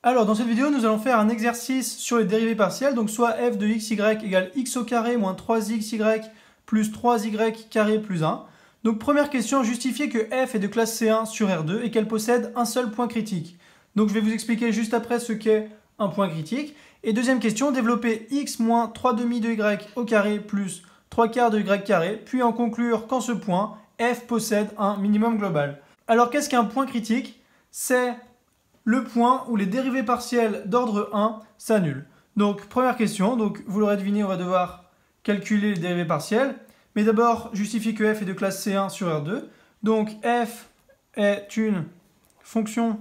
Alors, dans cette vidéo, nous allons faire un exercice sur les dérivées partielles, donc soit f de xy égale x au carré moins 3xy plus 3y carré plus 1. Donc, première question, justifier que f est de classe C1 sur R2 et qu'elle possède un seul point critique. Donc, je vais vous expliquer juste après ce qu'est un point critique. Et deuxième question, développer x moins 3 demi de y au carré plus 3 quarts de y carré, puis en conclure qu'en ce point, f possède un minimum global. Alors, qu'est-ce qu'un point critique? C'est le point où les dérivées partielles d'ordre 1 s'annulent. Donc, première question, donc vous l'aurez deviné, on va devoir calculer les dérivées partielles. Mais d'abord, justifier que f est de classe C1 sur R2. Donc, f est une fonction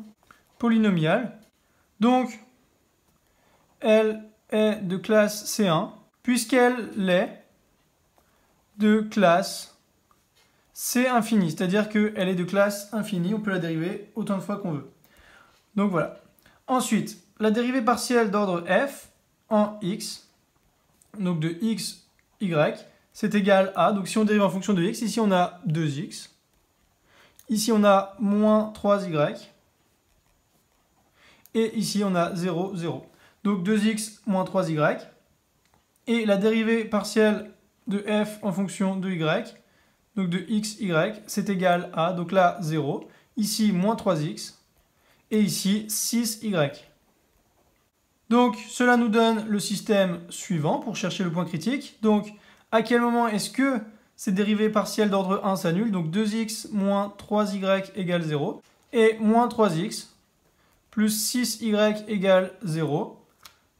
polynomiale. Donc, elle est de classe C1, puisqu'elle est de classe C infini, c'est-à-dire qu'elle est de classe infinie, on peut la dériver autant de fois qu'on veut. Donc voilà. Ensuite, la dérivée partielle d'ordre f en x, donc de x, y, c'est égal à, donc si on dérive en fonction de x, ici on a 2x, ici on a moins 3y, et ici on a 0, 0. Donc 2x moins 3y, et la dérivée partielle de f en fonction de y, donc de x, y, c'est égal à, donc là 0, ici moins 3x, et ici 6y. Donc cela nous donne le système suivant pour chercher le point critique. Donc à quel moment est-ce que ces dérivées partielles d'ordre 1 s'annulent? Donc 2x moins 3y égale 0 et moins 3x plus 6y égale 0.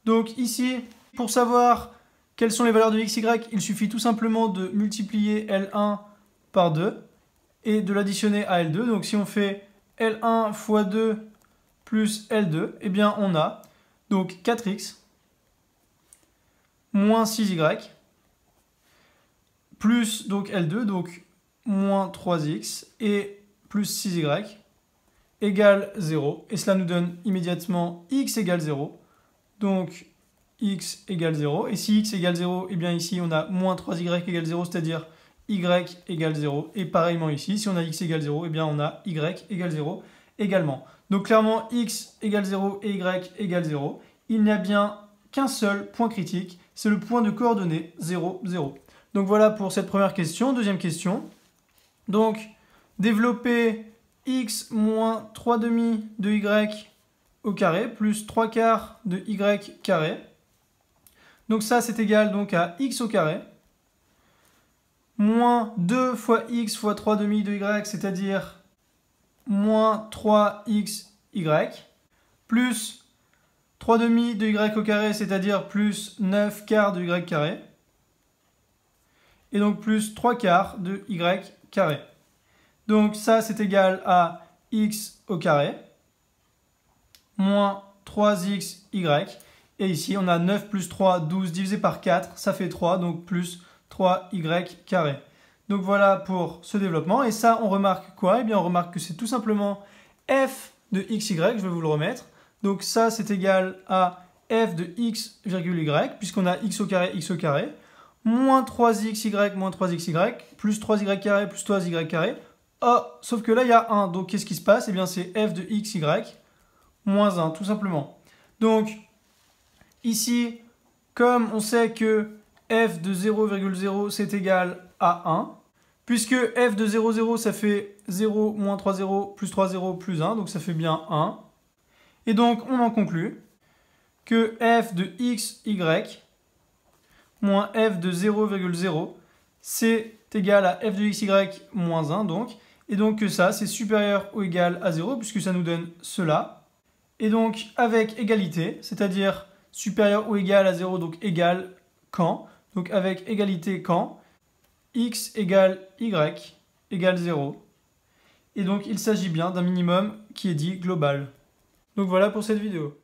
Donc ici, pour savoir quelles sont les valeurs de x, y, il suffit tout simplement de multiplier L1 par 2 et de l'additionner à L2. Donc si on fait L1 fois 2 plus L2, eh bien on a donc 4x moins 6y plus donc L2, donc moins 3x et plus 6y égale 0. Et cela nous donne immédiatement x égale 0. Donc x égale 0. Et si x égale 0, eh bien ici on a moins 3y égale 0, c'est-à-dire y égale 0. Et pareillement ici, si on a x égale 0, eh bien on a y égale 0 également. Donc clairement, x égale 0 et y égale 0. Il n'y a bien qu'un seul point critique, c'est le point de coordonnées 0, 0. Donc voilà pour cette première question. Deuxième question. Donc, développer x moins 3 demi de y au carré plus 3 quarts de y carré. Donc ça, c'est égal donc à x au carré moins 2 fois x fois 3 demi de y, c'est-à-dire moins 3xy, plus 3 demi de y au carré, c'est-à-dire plus 9 quarts de y carré, et donc plus 3 quarts de y carré. Donc ça, c'est égal à x au carré, moins 3xy, et ici, on a 9 plus 3, 12, divisé par 4, ça fait 3, donc plus 3y carré. Donc voilà pour ce développement. Et ça, on remarque quoi? Eh bien, on remarque que c'est tout simplement f de xy, je vais vous le remettre. Donc ça, c'est égal à f de x, y, puisqu'on a x au carré, moins 3xy, moins 3xy, plus 3y carré, plus 3y carré. Oh, sauf que là, il y a 1. Donc, qu'est-ce qui se passe? Eh bien, c'est f de xy moins 1, tout simplement. Donc, ici, comme on sait que f de 0,0, c'est égal à 1, puisque f de 0, 0, ça fait 0, moins 3, 0, plus 3, 0, plus 1, donc ça fait bien 1. Et donc, on en conclut que f de xy moins f de 0,0, c'est égal à f de xy moins 1, donc. Et donc que ça, c'est supérieur ou égal à 0, puisque ça nous donne cela. Et donc, avec égalité, c'est-à-dire supérieur ou égal à 0, donc égal quand. Donc avec égalité quand x égale y égale 0. Et donc il s'agit bien d'un minimum qui est dit global. Donc voilà pour cette vidéo.